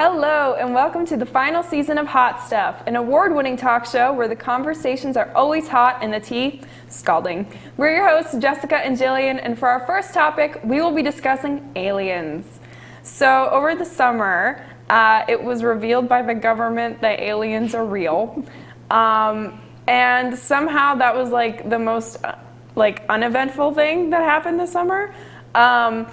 Hello, and welcome to the final season of Hot Stuff, an award-winning talk show where the conversations are always hot and the tea scalding. We're your hosts, Jessica and Jillian, and for our first topic, we will be discussing aliens. So, over the summer, it was revealed by the government that aliens are real, and somehow that was like the most uneventful thing that happened this summer. And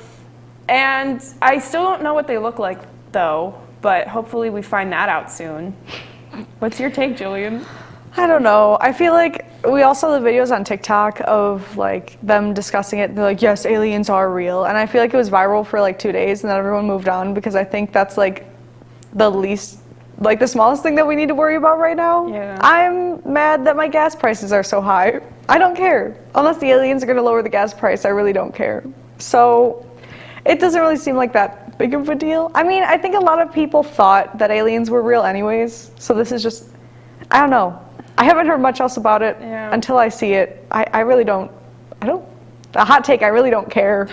I still don't know what they look like, though. But hopefully we find that out soon. What's your take, Jillian? I don't know. I feel like we all saw the videos on TikTok of like them discussing it. They're like, yes, aliens are real. And I feel like it was viral for like 2 days and then everyone moved on because I think that's like the smallest thing that we need to worry about right now. Yeah. I'm mad that my gas prices are so high. I don't care. Unless the aliens are going to lower the gas price, I really don't care. So it doesn't really seem like that big of a deal. I mean, I think a lot of people thought that aliens were real anyways, so this is just, I don't know. I haven't heard much else about it until I see it. I really don't, a hot take, I really don't care.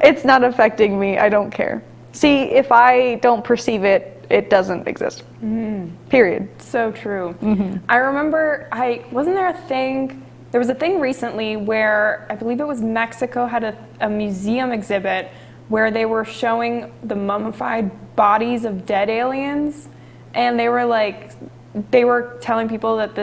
It's not affecting me, I don't care. See, if I don't perceive it, it doesn't exist. Period. So true. I remember, there was a thing recently where I believe it was Mexico had a museum exhibit where they were showing the mummified bodies of dead aliens, and they were telling people that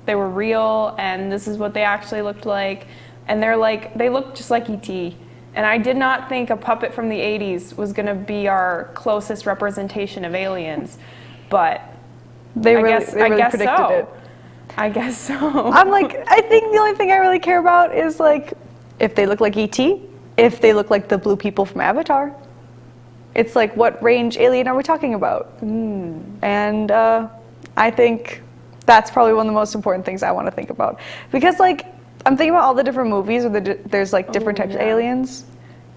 they were real and this is what they actually looked like, and they looked just like E.T. And I did not think a puppet from the 80s was going to be our closest representation of aliens, but I guess predicted so. it. I guess so. I think the only thing I really care about is like if they look like E.T., if they look like the blue people from Avatar. It's like, what range alien are we talking about? And I think that's probably one of the most important things I want to think about. Because like, I'm thinking about all the different movies where there's like different types of aliens.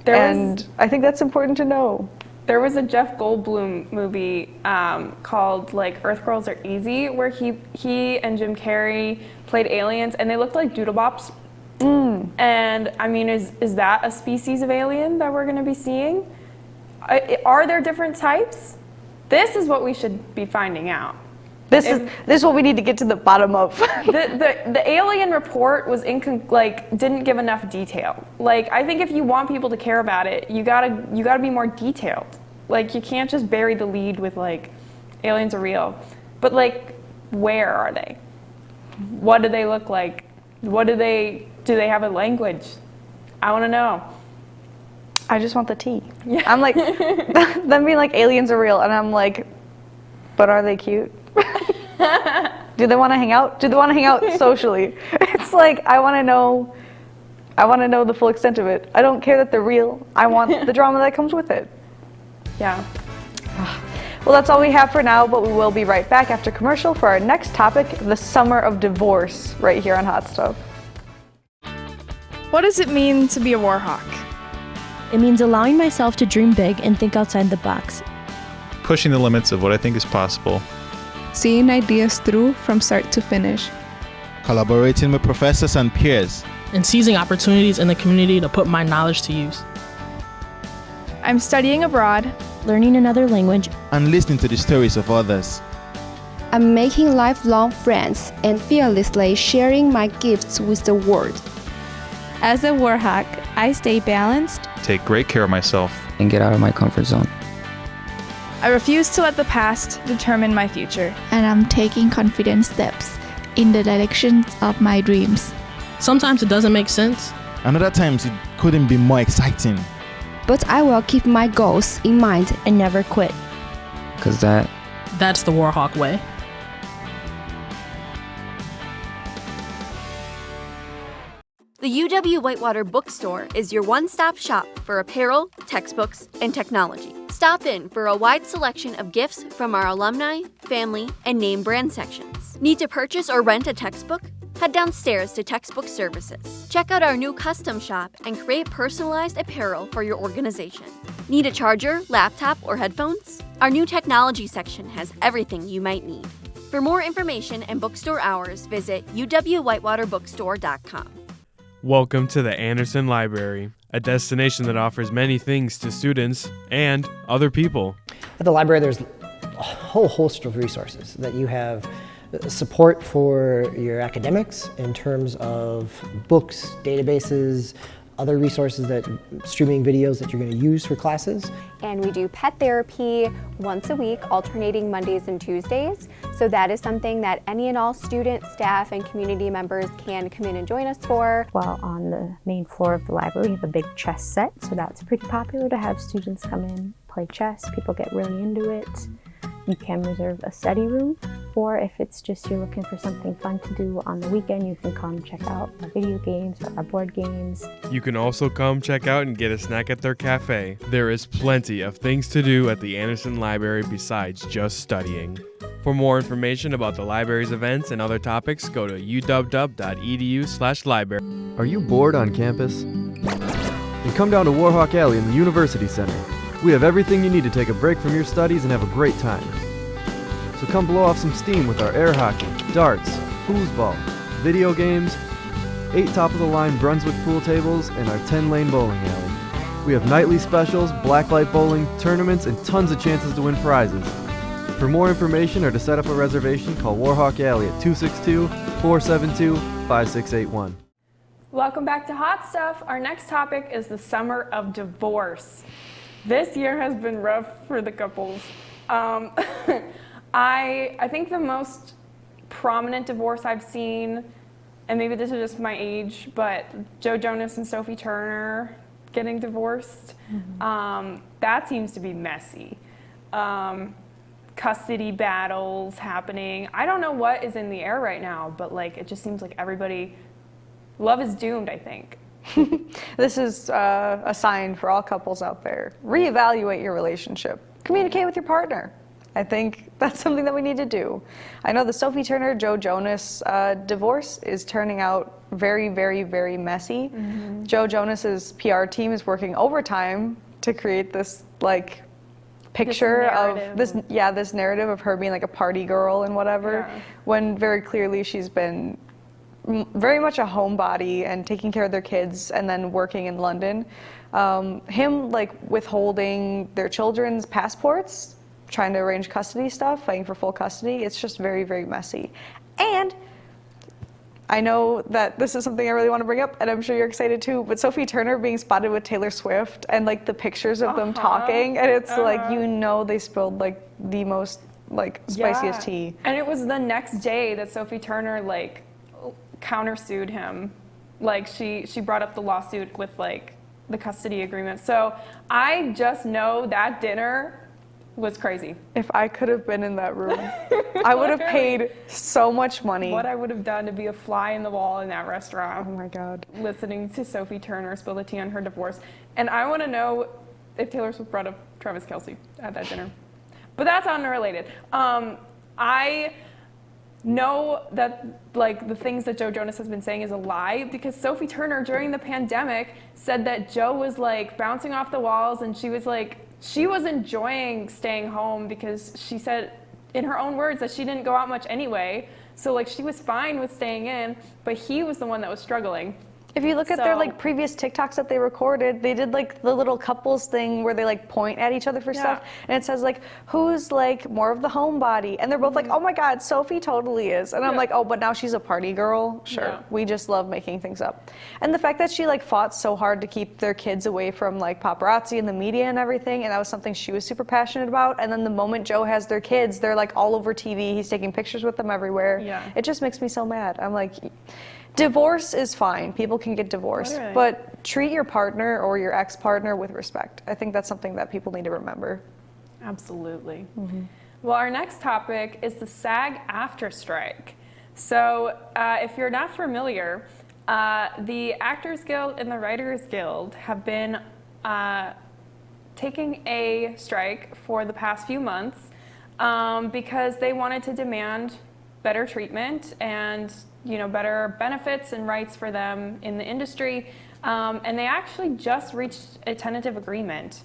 I think that's important to know. There was a Jeff Goldblum movie called like Earth Girls Are Easy, where he and Jim Carrey played aliens, and they looked like doodlebops. And I mean, is that a species of alien that we're going to be seeing? Are there different types? This is what we should be finding out. This is what we need to get to the bottom of. The alien report was didn't give enough detail. Like, I think if you want people to care about it, you gotta be more detailed. Like, you can't just bury the lead with like aliens are real. But like, where are they? What do they look like? Do they have a language? I want to know. I just want the tea. Yeah. I'm like, them being like aliens are real, and I'm like, but are they cute? Do they want to hang out? Do they want to hang out socially? It's like, I want to know the full extent of it. I don't care that they're real. I want the drama that comes with it. Yeah. Well, that's all we have for now, but we will be right back after commercial for our next topic, the summer of divorce, right here on Hot Stuff. What does it mean to be a war hawk? It means allowing myself to dream big and think outside the box. Pushing the limits of what I think is possible. Seeing ideas through from start to finish. Collaborating with professors and peers. And seizing opportunities in the community to put my knowledge to use. I'm studying abroad, learning another language, and listening to the stories of others. I'm making lifelong friends and fearlessly sharing my gifts with the world. As a war hawk, I stay balanced, take great care of myself, and get out of my comfort zone. I refuse to let the past determine my future. And I'm taking confident steps in the direction of my dreams. Sometimes it doesn't make sense. And other times it couldn't be more exciting. But I will keep my goals in mind and never quit. Because that's the war hawk way. The UW Whitewater Bookstore is your one-stop shop for apparel, textbooks, and technology. Stop in for a wide selection of gifts from our alumni, family, and name brand sections. Need to purchase or rent a textbook? Head downstairs to Textbook Services. Check out our new custom shop and create personalized apparel for your organization. Need a charger, laptop, or headphones? Our new technology section has everything you might need. For more information and bookstore hours, visit uwwhitewaterbookstore.com. Welcome to the Anderson Library. a destination that offers many things to students and other people. At the library, there's a whole host of resources that you have. Support for your academics in terms of books, databases, other resources, that streaming videos that you're going to use for classes. And we do pet therapy once a week, alternating Mondays and Tuesdays. So that is something that any and all students, staff, and community members can come in and join us for. Well, on the main floor of the library, we have a big chess set, so that's pretty popular to have students come in, play chess. People get really into it. You can reserve a study room, or if it's just you're looking for something fun to do on the weekend, you can come check out our video games or our board games. You can also come check out and get a snack at their cafe. There is plenty of things to do at the Anderson Library besides just studying. For more information about the library's events and other topics, go to uw.edu/library. Are you bored on campus? Then come down to Warhawk Alley in the University Center. We have everything you need to take a break from your studies and have a great time. So come blow off some steam with our air hockey, darts, foosball, video games, 8 top-of-the-line Brunswick pool tables, and our 10-lane bowling alley. We have nightly specials, blacklight bowling, tournaments, and tons of chances to win prizes. For more information or to set up a reservation, call Warhawk Alley at 262-472-5681. Welcome back to Hot Stuff. Our next topic is the summer of divorce. This year has been rough for the couples. I think the most prominent divorce I've seen, and maybe this is just my age, but Joe Jonas and Sophie Turner getting divorced. That seems to be messy. Custody battles happening. I don't know what is in the air right now, but like it just seems like everybody, love is doomed, I think. This is a sign for all couples out there. Reevaluate your relationship. Communicate with your partner. I think that's something that we need to do. I know the Sophie Turner, Joe Jonas divorce is turning out very, very, very messy. Joe Jonas's PR team is working overtime to create this like picture of this narrative of her being like a party girl and whatever, when very clearly she's been very much a homebody and taking care of their kids and then working in London. Him like withholding their children's passports, trying to arrange custody stuff, fighting for full custody, it's just very, very messy. And I know that this is something I really want to bring up, and I'm sure you're excited too, but Sophie Turner being spotted with Taylor Swift and like the pictures of them talking, and it's like, you know, they spilled like the most like spiciest tea. And it was the next day that Sophie Turner like countersued him. Like she brought up the lawsuit with like the custody agreement. So I just know that dinner was crazy. If I could have been in that room, I would have paid so much money. What I would have done to be a fly in the wall in that restaurant. Oh my God. Listening to Sophie Turner spill the tea on her divorce. And I want to know if Taylor Swift brought up Travis Kelce at that dinner. But that's unrelated. I know that like the things that Joe Jonas has been saying is a lie, because Sophie Turner during the pandemic said that Joe was like bouncing off the walls, and she was enjoying staying home because she said in her own words that she didn't go out much anyway, so like she was fine with staying in, but he was the one that was struggling. If you look at their like previous TikToks that they recorded, they did like the little couples thing where they like point at each other for stuff, and it says like, who's like more of the homebody, and they're both like, oh my God, Sophie totally is, and I'm like, oh, but now she's a party girl. Sure, we just love making things up. And the fact that she like fought so hard to keep their kids away from like paparazzi and the media and everything, and that was something she was super passionate about. And then the moment Joe has their kids, they're like all over TV. He's taking pictures with them everywhere. It just makes me so mad. I'm like, divorce is fine. People can get divorced, but treat your partner or your ex-partner with respect. I think that's something that people need to remember. Absolutely. Well, our next topic is the SAG-AFTRA strike. So if you're not familiar, the Actors Guild and the Writers Guild have been taking a strike for the past few months because they wanted to demand better treatment and better benefits and rights for them in the industry. And they actually just reached a tentative agreement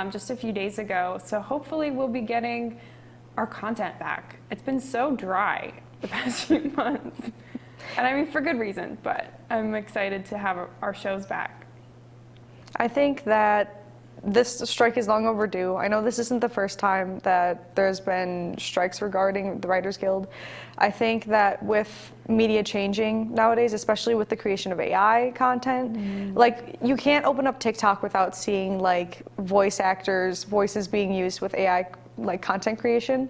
just a few days ago. So hopefully we'll be getting our content back. It's been so dry the past few months. And I mean, for good reason, but I'm excited to have our shows back. I think that this strike is long overdue. I know this isn't the first time that there's been strikes regarding the Writers Guild. I think that with media changing nowadays, especially with the creation of AI content, like you can't open up TikTok without seeing like voice actors' voices being used with AI like content creation.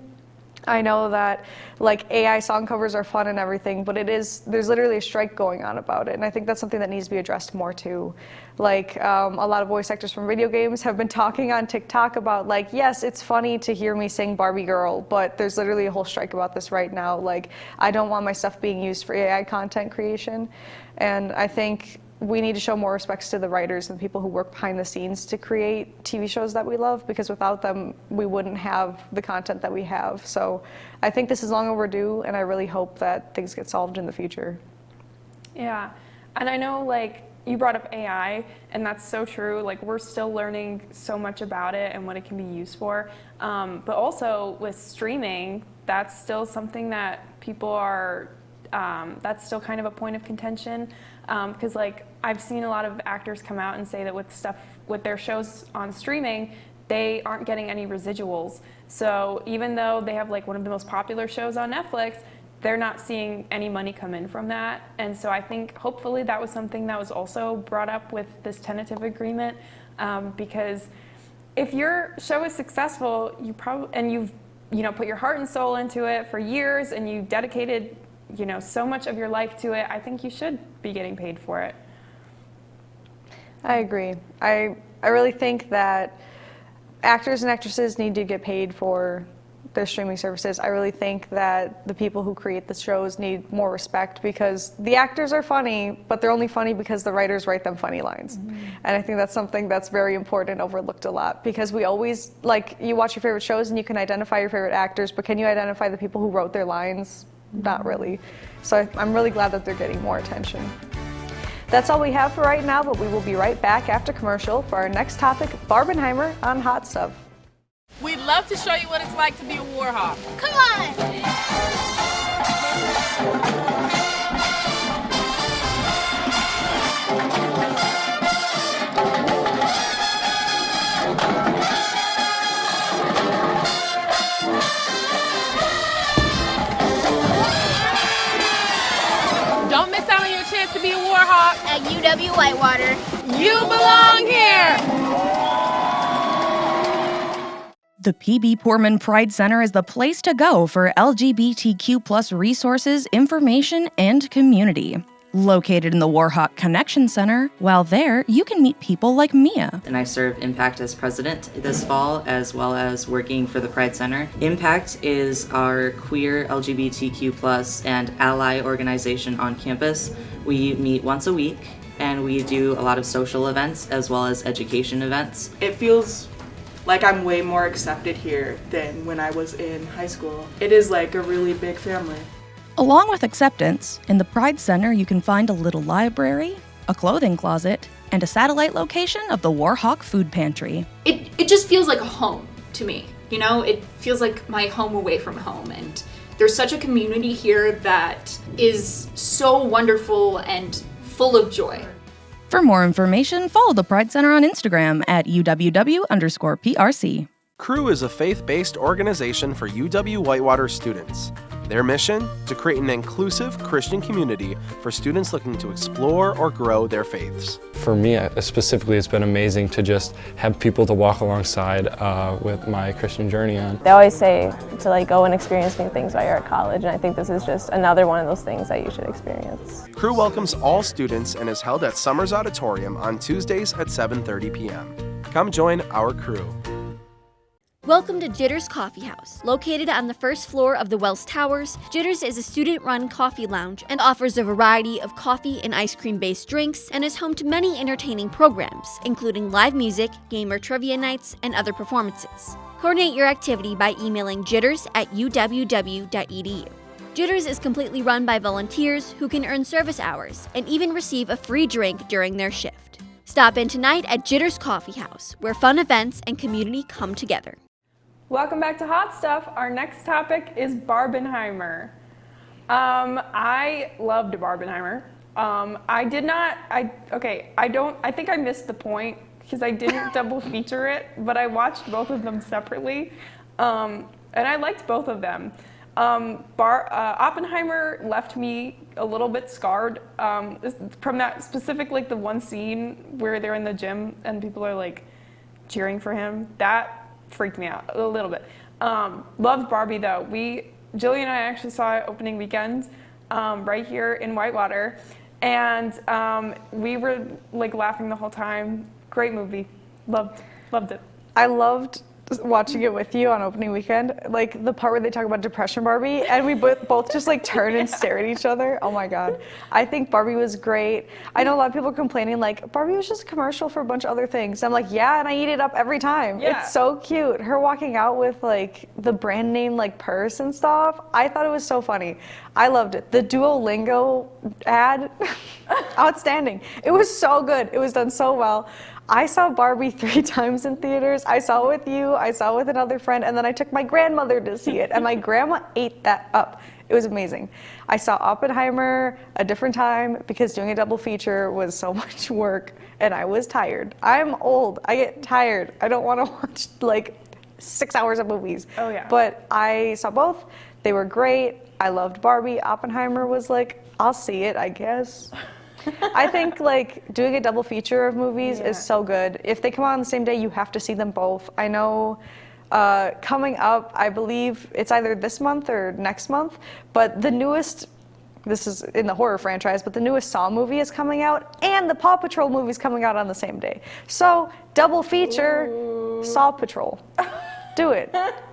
I know that like AI song covers are fun and everything, but there's literally a strike going on about it, and I think that's something that needs to be addressed more too. Like a lot of voice actors from video games have been talking on TikTok about like, yes, it's funny to hear me sing Barbie Girl, but there's literally a whole strike about this right now. Like, I don't want my stuff being used for AI content creation, and I think we need to show more respect to the writers and people who work behind the scenes to create TV shows that we love, because without them, we wouldn't have the content that we have. So I think this is long overdue, and I really hope that things get solved in the future. Yeah, and I know like you brought up AI, and that's so true. Like we're still learning so much about it and what it can be used for. But also with streaming, that's still something that people are, that's still kind of a point of contention. Because like I've seen a lot of actors come out and say that with their shows on streaming, they aren't getting any residuals. So even though they have like one of the most popular shows on Netflix, they're not seeing any money come in from that. And so I think hopefully that was something that was also brought up with this tentative agreement, because if your show is successful, and you've put your heart and soul into it for years, and you dedicated so much of your life to it, I think you should be getting paid for it. I agree. I really think that actors and actresses need to get paid for their streaming services. I really think that the people who create the shows need more respect, because the actors are funny, but they're only funny because the writers write them funny lines. And I think that's something that's very important and overlooked a lot, because we always, like, you watch your favorite shows and you can identify your favorite actors, but can you identify the people who wrote their lines? Not really. So I'm really glad that they're getting more attention. That's all we have for right now, but we will be right back after commercial for our next topic, Barbenheimer on Hot Stuff. We'd love to show you what it's like to be a Warhawk. Come on! Don't miss out on your chance to be a Warhawk at UW Whitewater. You belong here! The PB Poorman Pride Center is the place to go for LGBTQ+ resources, information, and community. Located in the Warhawk Connection Center, while there, you can meet people like Mia. And I served Impact as president this fall, as well as working for the Pride Center. Impact is our queer LGBTQ+ and ally organization on campus. We meet once a week, and we do a lot of social events as well as education events. It feels like I'm way more accepted here than when I was in high school. It is like a really big family. Along with acceptance, in the Pride Center you can find a little library, a clothing closet, and a satellite location of the Warhawk Food Pantry. It just feels like a home to me. You know, it feels like my home away from home, and there's such a community here that is so wonderful and full of joy. For more information, follow the Pride Center on Instagram at UWW_PRC. Crew is a faith-based organization for UW Whitewater students. Their mission? To create an inclusive Christian community for students looking to explore or grow their faiths. For me specifically, it's been amazing to just have people to walk alongside with my Christian journey on. They always say to go and experience new things while you're at college, and I think this is just another one of those things that you should experience. Crew welcomes all students and is held at Summers Auditorium on Tuesdays at 7:30 p.m. Come join our crew. Welcome to Jitters Coffee House. Located on the first floor of the Wells Towers, Jitters is a student-run coffee lounge and offers a variety of coffee and ice cream-based drinks, and is home to many entertaining programs, including live music, gamer trivia nights, and other performances. Coordinate your activity by emailing jitters@uww.edu. Jitters is completely run by volunteers who can earn service hours and even receive a free drink during their shift. Stop in tonight at Jitters Coffee House, where fun events and community come together. Welcome back to Hot Stuff. Our next topic is Barbenheimer. I loved Barbenheimer. I think I missed the point because I didn't double feature it, but I watched both of them separately, and I liked both of them. Oppenheimer left me a little bit scarred from that specific, like the one scene where they're in the gym and people are like cheering for him. That freaked me out a little bit. Loved Barbie though. Jillian and I actually saw it opening weekend right here in Whitewater, and we were like laughing the whole time. Great movie. Loved it. I loved watching it with you on opening weekend, like the part where they talk about Depression Barbie, and we both just like turn and stare at each other. Oh my God. I think Barbie was great. I know a lot of people are complaining like Barbie was just a commercial for a bunch of other things. I'm like, yeah, and I eat it up every time. Yeah. It's so cute. Her walking out with like the brand name like purse and stuff. I thought it was so funny. I loved it. The Duolingo ad, outstanding. It was so good. It was done so well. I saw Barbie 3 times in theaters. I saw it with you, I saw it with another friend, and then I took my grandmother to see it, and my grandma ate that up. It was amazing. I saw Oppenheimer a different time because doing a double feature was so much work, and I was tired. I'm old. I get tired. I don't want to watch like 6 hours of movies. Oh, yeah. But I saw both. They were great. I loved Barbie. Oppenheimer was like, I'll see it, I guess. I think like doing a double feature of movies is so good. If they come out on the same day, you have to see them both. I know coming up, I believe it's either this month or next month, but the newest, this is in the horror franchise, but the newest Saw movie is coming out and the Paw Patrol movie is coming out on the same day. So double feature, Saw Patrol. Do it.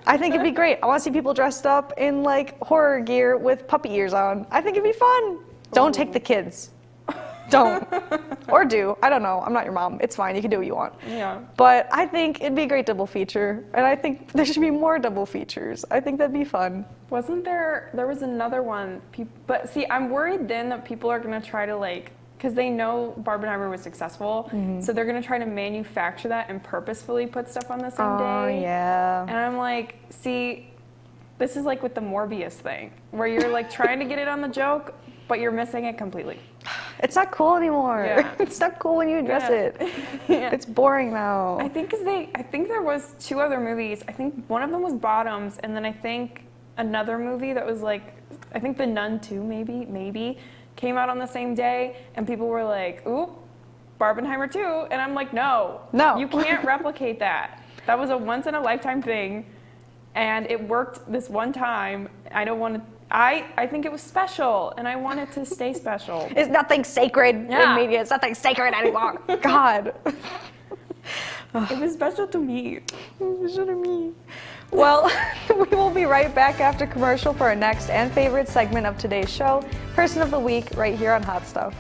I think it'd be great. I want to see people dressed up in like horror gear with puppy ears on. I think it'd be fun. Don't take the kids. Don't. Or do. I don't know. I'm not your mom. It's fine. You can do what you want. Yeah. But I think it'd be a great double feature. And I think there should be more double features. I think that'd be fun. Wasn't there was another one, but see, I'm worried then that people are going to try to like, because they know Barbenheimer was successful, so they're going to try to manufacture that and purposefully put stuff on the same day. Oh, yeah. And I'm like, see, this is like with the Morbius thing, where you're like trying to get it on the joke, but you're missing it completely. It's not cool anymore. Yeah. It's not cool when you address it. Yeah. It's boring now. I think there was 2 other movies. I think one of them was Bottoms, and then I think another movie that was like, I think The Nun 2 maybe, came out on the same day, and people were like, ooh, Barbenheimer 2, and I'm like, no, you can't replicate that. That was a once in a lifetime thing, and it worked this one time. I think it was special, and I want it to stay special. It's nothing sacred in media. It's nothing sacred anymore. God. It was special to me. It was special to me. Well, we will be right back after commercial for our next and favorite segment of today's show, Person of the Week, right here on Hot Stuff.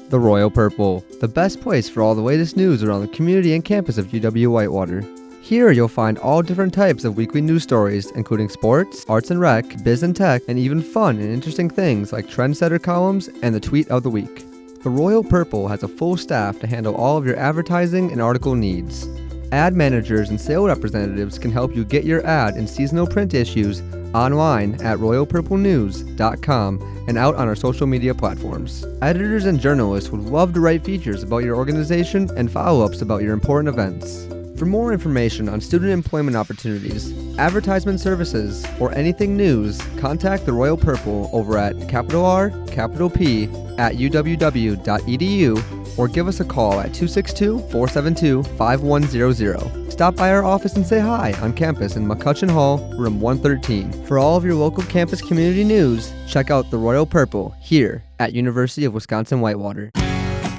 The Royal Purple, the best place for all the latest news around the community and campus of UW-Whitewater. Here you'll find all different types of weekly news stories, including sports, arts and rec, biz and tech, and even fun and interesting things like trendsetter columns and the tweet of the week. The Royal Purple has a full staff to handle all of your advertising and article needs. Ad managers and sales representatives can help you get your ad in seasonal print issues online at royalpurplenews.com and out on our social media platforms. Editors and journalists would love to write features about your organization and follow-ups about your important events. For more information on student employment opportunities, advertisement services, or anything news, contact the Royal Purple over at RPP@uww.edu or give us a call at 262-472-5100. Stop by our office and say hi on campus in McCutcheon Hall, room 113. For all of your local campus community news, check out the Royal Purple here at University of Wisconsin-Whitewater.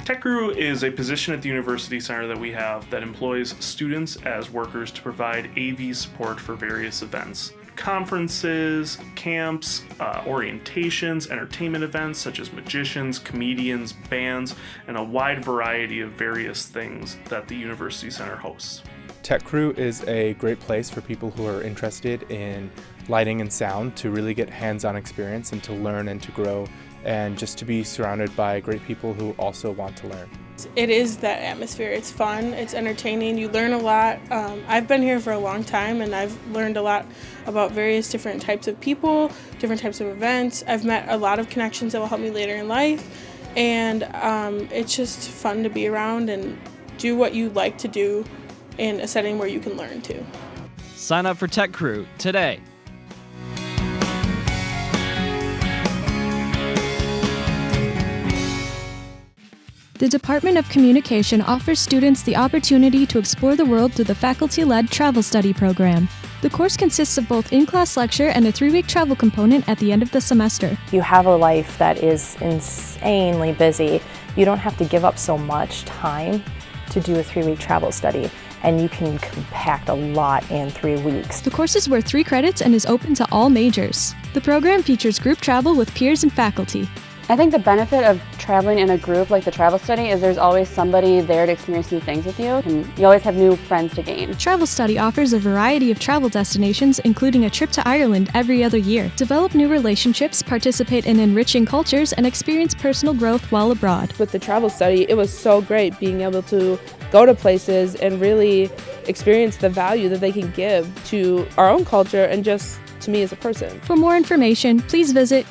Tech Guru is a position at the University Center that we have that employs students as workers to provide AV support for various events. conferences, camps, orientations, entertainment events such as magicians, comedians, bands, and a wide variety of various things that the University Center hosts. Tech Crew is a great place for people who are interested in lighting and sound to really get hands-on experience and to learn and to grow, and just to be surrounded by great people who also want to learn. It is that atmosphere. It's fun, it's entertaining, you learn a lot. I've been here for a long time and I've learned a lot about various different types of people, different types of events. I've met a lot of connections that will help me later in life, and it's just fun to be around and do what you like to do in a setting where you can learn too. Sign up for Tech Crew today. The Department of Communication offers students the opportunity to explore the world through the faculty-led travel study program. The course consists of both in-class lecture and a 3-week travel component at the end of the semester. You have a life that is insanely busy. You don't have to give up so much time to do a 3-week travel study, and you can compact a lot in 3 weeks. The course is worth 3 credits and is open to all majors. The program features group travel with peers and faculty. I think the benefit of traveling in a group like the travel study is there's always somebody there to experience new things with you, and you always have new friends to gain. Travel Study offers a variety of travel destinations, including a trip to Ireland every other year. Develop new relationships, participate in enriching cultures, and experience personal growth while abroad. With the Travel Study, it was so great being able to go to places and really experience the value that they can give to our own culture and just to me as a person. For more information, please visit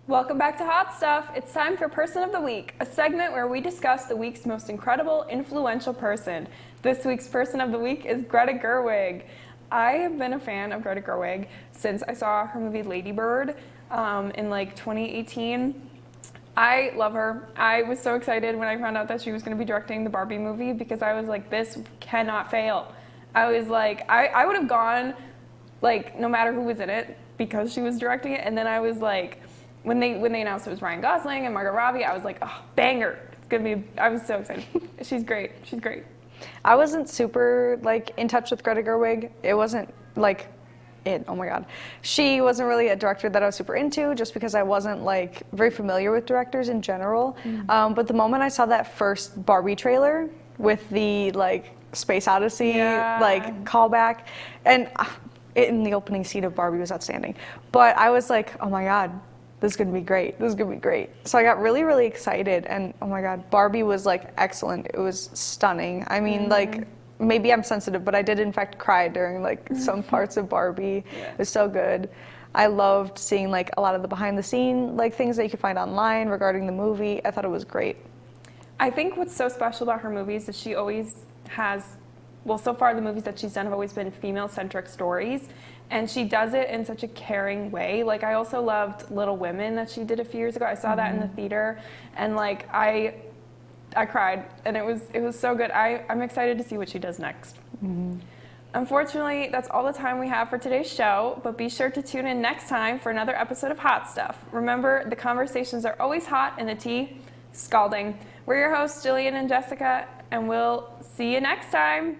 Welcome back to Hot Stuff. It's time for Person of the Week, a segment where we discuss the week's most incredible, influential person. This week's Person of the Week is Greta Gerwig. I have been a fan of Greta Gerwig since I saw her movie Lady Bird in like 2018. I love her. I was so excited when I found out that she was going to be directing the Barbie movie because I was like, this cannot fail. I was like, I would have gone like no matter who was in it because she was directing it, and then I was like, when they announced it was Ryan Gosling and Margot Robbie, I was like, oh, banger. It's gonna be, I was so excited. She's great. She's great. I wasn't super like in touch with Greta Gerwig. It wasn't like oh my god. She wasn't really a director that I was super into just because I wasn't like very familiar with directors in general. But the moment I saw that first Barbie trailer with the like Space Odyssey like callback, and in the opening scene of Barbie was outstanding. But I was like, oh my god, this is gonna be great. This is gonna be great. So I got really, really excited, and oh my god, Barbie was like excellent. It was stunning. I mean, like maybe I'm sensitive, but I did in fact cry during like some parts of Barbie. It was so good. I loved seeing like a lot of the behind the scene like things that you could find online regarding the movie. I thought it was great. I think what's so special about her movies is she always has, well, so far the movies that she's done have always been female-centric stories, and she does it in such a caring way. Like, I also loved Little Women that she did a few years ago. I saw that in the theater, and like I cried, and it was so good. I'm excited to see what she does next. Unfortunately, that's all the time we have for today's show, but be sure to tune in next time for another episode of Hot Stuff. Remember, the conversations are always hot and the tea scalding. We're your hosts, Jillian and Jessica, and we'll see you next time.